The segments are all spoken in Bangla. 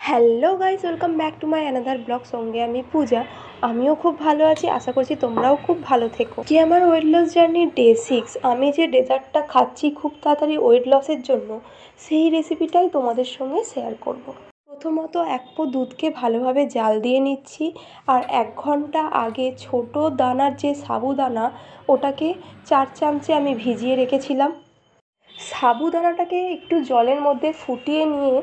Hello guys, welcome back to my another blog. সঙ্গে আমি পূজা। আমিও খুব ভালো আছি, আশা করছি তোমরাও খুব ভালো থেকো। যে আমার ওয়েট লস জার্নির ডে 6, আমি যে ডেজার্টটা খাচ্ছি খুব তাড়াতাড়ি ওয়েট লসের জন্য, সেই রেসিপিটাই তোমাদের সঙ্গে শেয়ার করব। প্রথমত এক পো দুধকে ভালোভাবে জাল দিয়ে নিচ্ছি, আর 1 ঘন্টা আগে ছোট দানার যে সাবুদানা, ওটাকে 4 চামচে আমি ভিজিয়ে রেখেছিলাম। সাবুদানাটাকে একটু জলের মধ্যে ফুটিয়ে নিয়ে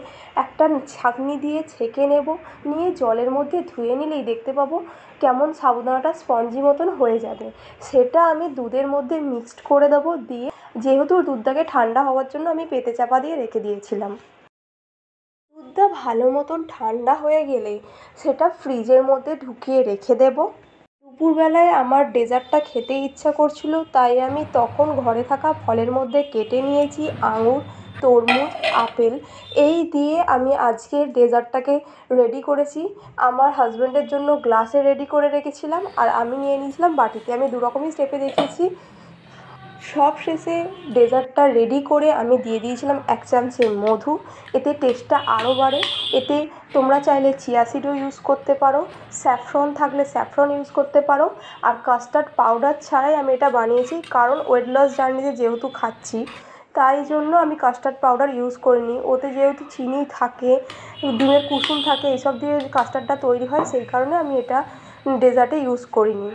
একটা ছাঁকনি দিয়ে ছেঁকে নেব। নিয়ে জলের মধ্যে ধুয়ে নিলেই দেখতে পাবো কেমন সাবুদানাটা স্পঞ্জি মতন হয়ে যাবে। সেটা আমি দুধের মধ্যে মিক্সড করে দেবো। দিয়ে যেহেতু দুধটাকে ঠান্ডা হওয়ার জন্য আমি পেতে চাপা দিয়ে রেখে দিয়েছিলাম, দুধটা ভালো মতন ঠান্ডা হয়ে গেলে সেটা ফ্রিজের মধ্যে ঢুকিয়ে রেখে দেবো। দুপুরবেলায় আমার ডেজার্টটা খেতে ইচ্ছা করছিল, তাই আমি তখন ঘরে থাকা ফলের মধ্যে কেটে নিয়েছি আঙুর, তরমুজ, আপেল। এই দিয়ে আমি আজকের ডেজার্টটাকে রেডি করেছি। আমার হাজব্যান্ডের জন্য গ্লাসে রেডি করে রেখেছিলাম, আর আমি নিয়ে নিয়েছিলাম বাটিতে। আমি দুরকমই স্টেপে দেখিয়েছি। সব শেষে ডেজার্টটা রেডি করে আমি দিয়ে দিয়েছিলাম 1 চামচে মধু। এতে টেস্টটা আরও বাড়ে। এতে তোমরা চাইলে চিয়া সিডও ইউজ করতে পারো, স্যাফরন থাকলে স্যাফরন ইউজ করতে পারো। আর কাস্টার্ড পাউডার ছাড়াই আমি এটা বানিয়েছি, কারণ ওয়েট লস জার্নিতে যেহেতু খাচ্ছি, তাই জন্য আমি কাস্টার্ড পাউডার ইউজ করিনি। ওতে যেহেতু চিনি থাকে, ডিমের কুসুম থাকে, এসব দিয়ে কাস্টার্ডটা তৈরি হয়, সেই কারণে আমি এটা ডেজার্টে ইউজ করিনি।